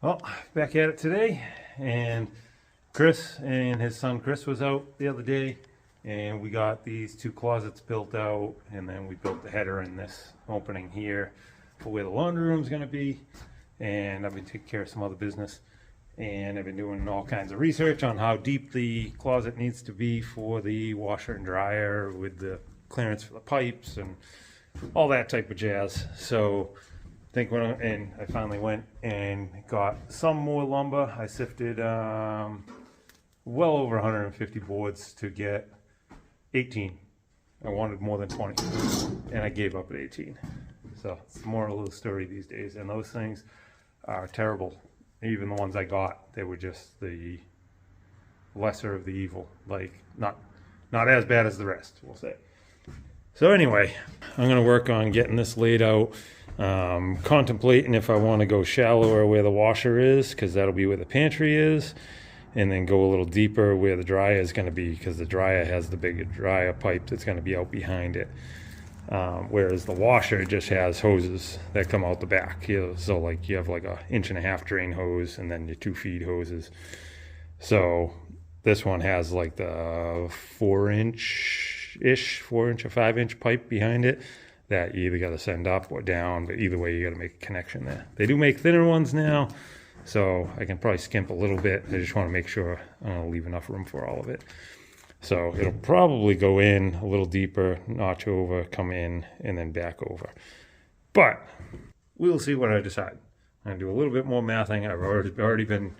Well, back at it today, and Chris and his son Chris was out the other day, and we got these two closets built out, and then we built the header in this opening here for where the laundry room is going to be. And I've been taking care of some other business, and I've been doing all kinds of research on how deep the closet needs to be for the washer and dryer with the clearance for the pipes and all that type of jazz. So and I finally went and got some more lumber. I sifted well over 150 boards to get 18. I wanted more than 20, and I gave up at 18. So it's the moral of the story these days, and those things are terrible. Even the ones I got, they were just the lesser of the evil. Like not as bad as the rest, we'll say. So anyway, I'm going to work on getting this laid out, contemplating if I want to go shallower where the washer is, because that'll be where the pantry is, and then go a little deeper where the dryer is going to be, because the dryer has the bigger dryer pipe that's going to be out behind it. Whereas the washer just has hoses that come out the back. So like you have like a 1.5 inch drain hose and then your 2 feed hoses. So this one has like the 4-inch or 5-inch pipe behind it that you either got to send up or down, but either way you got to make a connection there. They do make thinner ones now, so I can probably skimp a little bit. I just want to make sure I'll leave enough room for all of it. So it'll probably go in a little deeper, notch over, come in, and then back over. But we'll see what I decide. I'm going to do a little bit more mathing. I've already been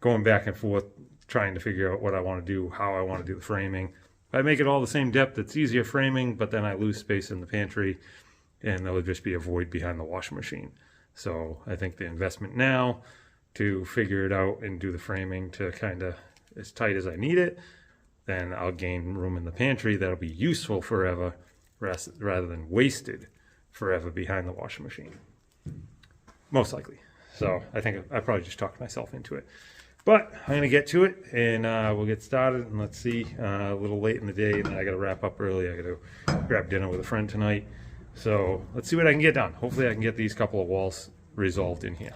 going back and forth trying to figure out what I want to do, how I want to do the framing. If I make it all the same depth, it's easier framing, but then I lose space in the pantry, and there'll just be a void behind the washing machine. So I think the investment now to figure it out and do the framing to kind of as tight as I need it, then I'll gain room in the pantry that'll be useful forever rather than wasted forever behind the washing machine. Most likely. So I think I probably just talked myself into it. But I'm going to get to it, and we'll get started, and let's see, a little late in the day, and I got to wrap up early. I got to grab dinner with a friend tonight. So let's see what I can get done. Hopefully I can get these couple of walls resolved in here.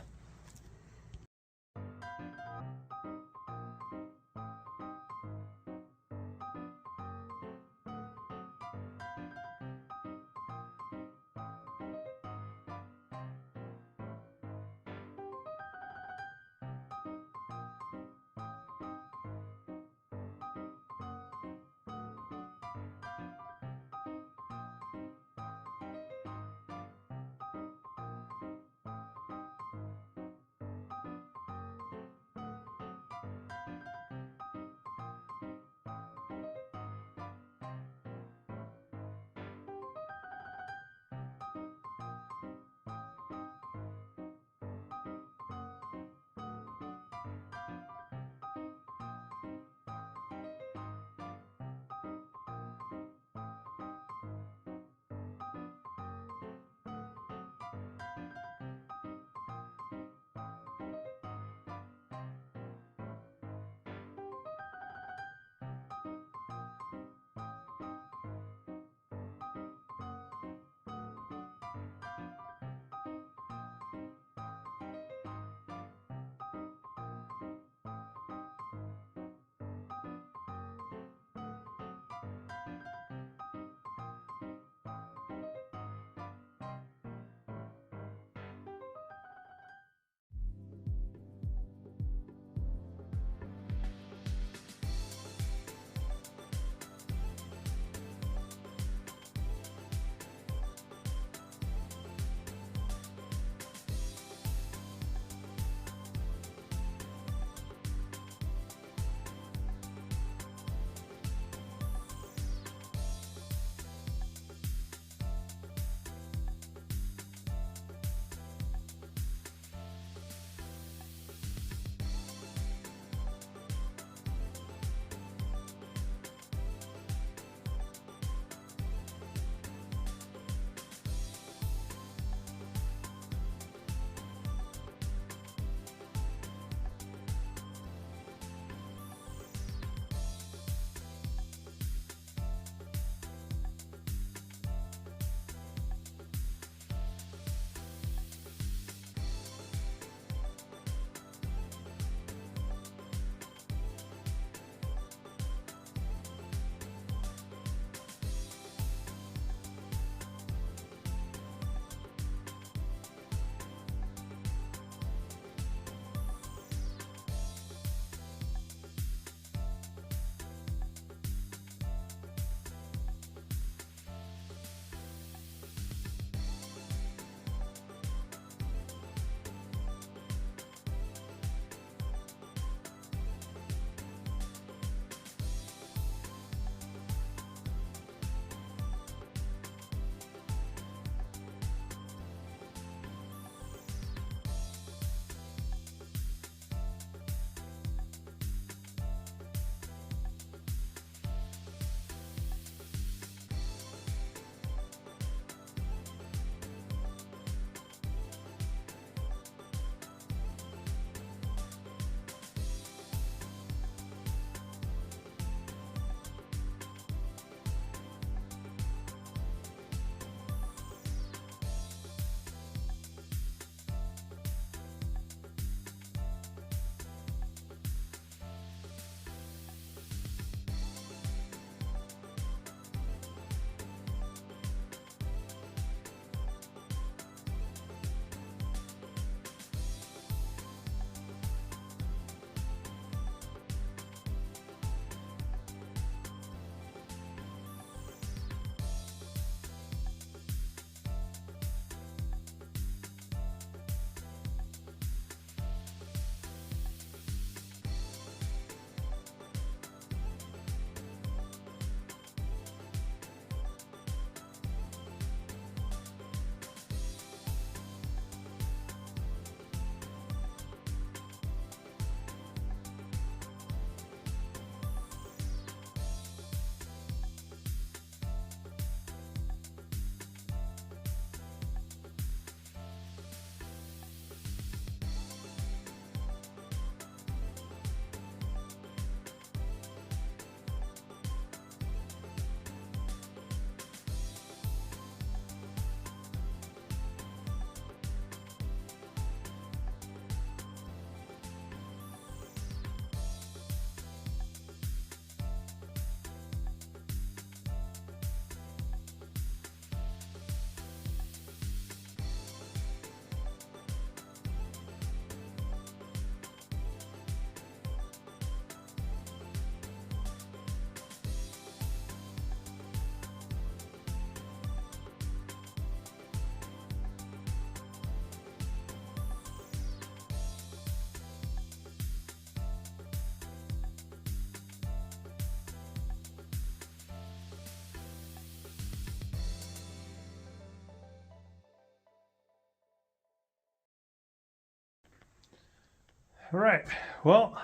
All right, well,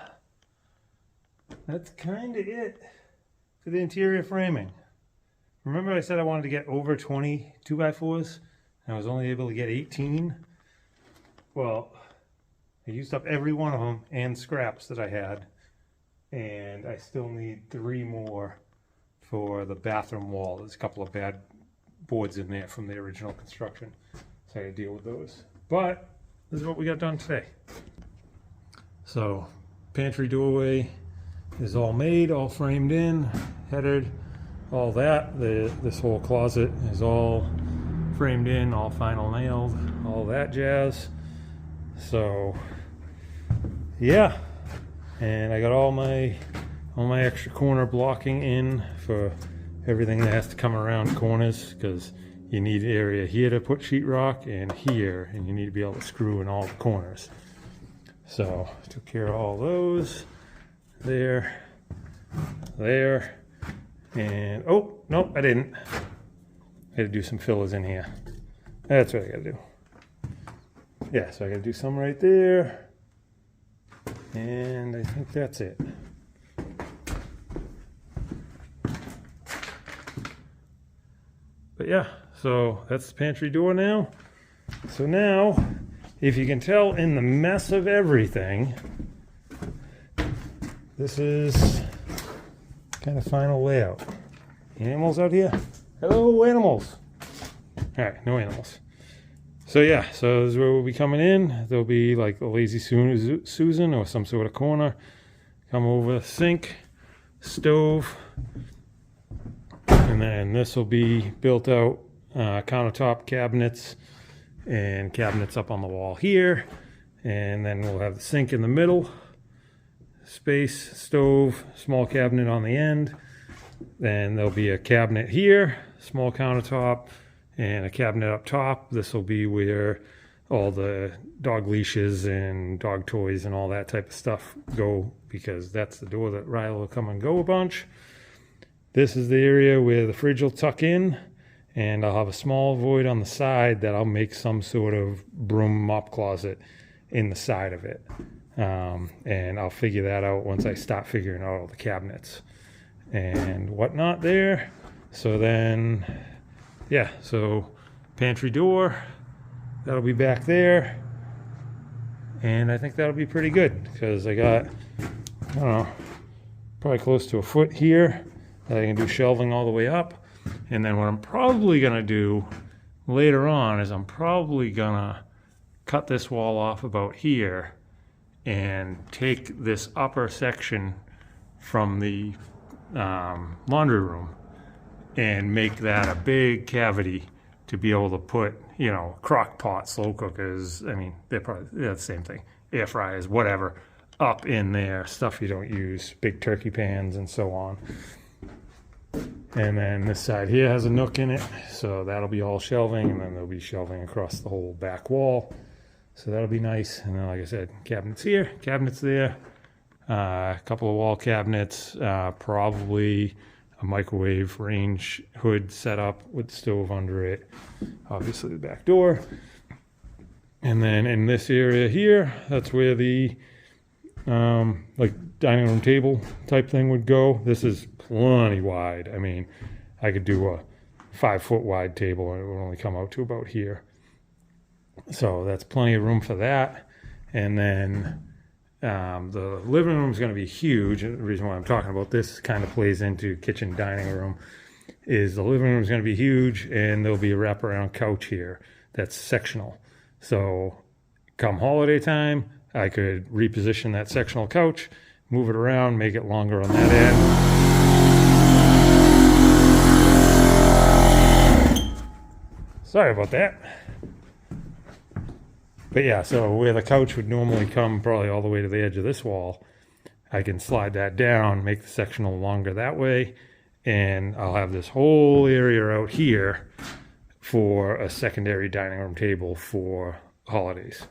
that's kind of it for the interior framing. Remember I said I wanted to get over 20 2x4s, and I was only able to get 18? Well, I used up every one of them and scraps that I had, and I still need 3 more for the bathroom wall. There's a couple of bad boards in there from the original construction, so I gotta deal with those. But this is what we got done today. So, pantry doorway is all made, all framed in, headered, all that. This whole closet is all framed in, all final nailed, all that jazz. So, yeah. And I got all my extra corner blocking in for everything that has to come around corners, because you need area here to put sheetrock and here, and you need to be able to screw in all the corners. So took care of all those. There, and oh nope, I didn't. I had to do some fillers in here. That's what I gotta do. Yeah, so I gotta do some right there. And I think that's it. But yeah, so that's the pantry door now. So now, if you can tell in the mess of everything, this is kind of final layout. Animals out here? Hello, animals. All right, no animals. So yeah, so this is where we'll be coming in. There'll be like a lazy Susan or some sort of corner. Come over, sink, stove, and then this will be built out countertop cabinets and cabinets up on the wall here. And then we'll have the sink in the middle, space, stove, small cabinet on the end. Then there'll be a cabinet here, small countertop, and a cabinet up top. This will be where all the dog leashes and dog toys and all that type of stuff go, because that's the door that Riley will come and go a bunch. This is the area where the fridge will tuck in, and I'll have a small void on the side that I'll make some sort of broom mop closet in the side of it. And I'll figure that out once I start figuring out all the cabinets and whatnot there. So then, yeah, so pantry door, that'll be back there. And I think that'll be pretty good, because I got, I don't know, probably close to a foot here that I can do shelving all the way up. And then what I'm probably gonna do later on is I'm probably gonna cut this wall off about here and take this upper section from the laundry room and make that a big cavity to be able to put, you know, crock pots, slow cookers, I mean, they're the same thing, air fryers, whatever, up in there, stuff you don't use, big turkey pans and so on. And then this side here has a nook in it, so that'll be all shelving, and then there'll be shelving across the whole back wall. So that'll be nice. And then, like I said, cabinets here, cabinets there, a couple of wall cabinets, probably a microwave range hood set up with the stove under it, obviously the back door. And then in this area here, that's where the like dining room table type thing would go. This is plenty wide. I mean, I could do a 5-foot wide table and it would only come out to about here. So that's plenty of room for that. And then the living room is going to be huge. And the reason why I'm talking about this kind of plays into kitchen dining room is the living room is going to be huge, and there'll be a wraparound couch here that's sectional. So come holiday time, I could reposition that sectional couch, move it around, make it longer on that end. Sorry about that. But yeah, so where the couch would normally come probably all the way to the edge of this wall, I can slide that down, make the sectional longer that way, and I'll have this whole area out here for a secondary dining room table for holidays,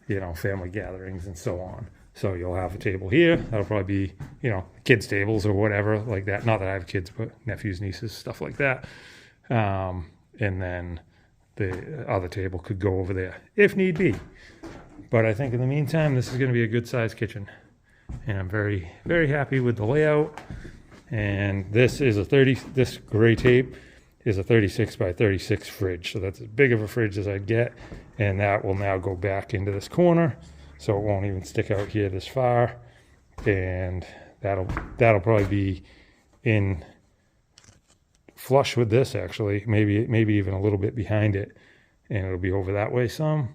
you know, family gatherings and so on. So you'll have a table here. That'll probably be, you know, kids' tables or whatever like that. Not that I have kids, but nephews, nieces, stuff like that. And then the other table could go over there if need be. But I think in the meantime, this is going to be a good sized kitchen. And I'm very, very happy with the layout. And this is this gray tape is a 36 by 36 fridge. So that's as big of a fridge as I'd get. And that will now go back into this corner. So it won't even stick out here this far. And that'll probably be in flush with this, actually. Maybe even a little bit behind it. And it'll be over that way some.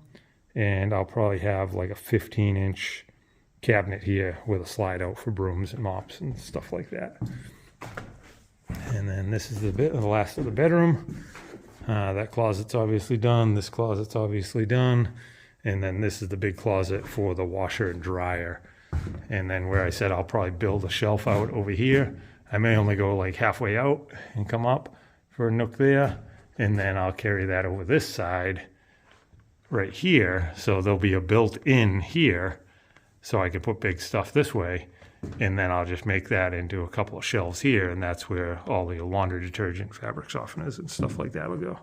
And I'll probably have like a 15-inch cabinet here with a slide out for brooms and mops and stuff like that. And then this is the last of the bedroom. That closet's obviously done. This closet's obviously done. And then this is the big closet for the washer and dryer. And then where I said I'll probably build a shelf out over here, I may only go like halfway out and come up for a nook there. And then I'll carry that over this side right here. So there'll be a built-in here, so I can put big stuff this way. And then I'll just make that into a couple of shelves here, and that's where all the laundry detergent, fabric softeners, and stuff like that will go.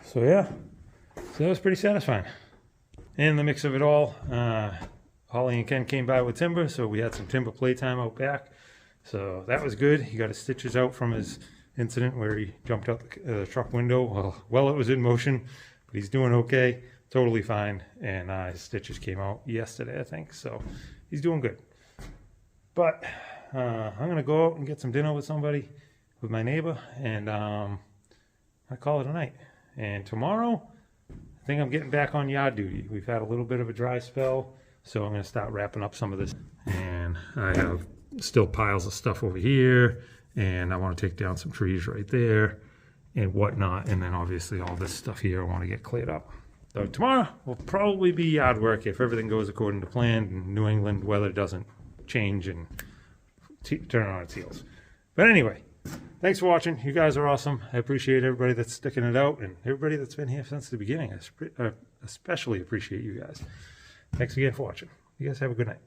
So yeah, so that was pretty satisfying. In the mix of it all, Holly and Ken came by with timber, so we had some timber playtime out back. So that was good. He got his stitches out from his incident where he jumped out the truck window while it was in motion, but he's doing okay, totally fine. And his stitches came out yesterday, I think, so he's doing good. But I'm gonna go out and get some dinner with somebody, with my neighbor, and I call it a night. And tomorrow, I think I'm getting back on yard duty. We've had a little bit of a dry spell, so I'm gonna start wrapping up some of this. And I have still piles of stuff over here, and I want to take down some trees right there and whatnot. And then obviously all this stuff here I want to get cleared up. So tomorrow will probably be yard work if everything goes according to plan and New England weather doesn't change and turn on its heels. But anyway, thanks for watching. You guys are awesome. I appreciate everybody that's sticking it out and everybody that's been here since the beginning. I especially appreciate you guys. Thanks again for watching. You guys have a good night.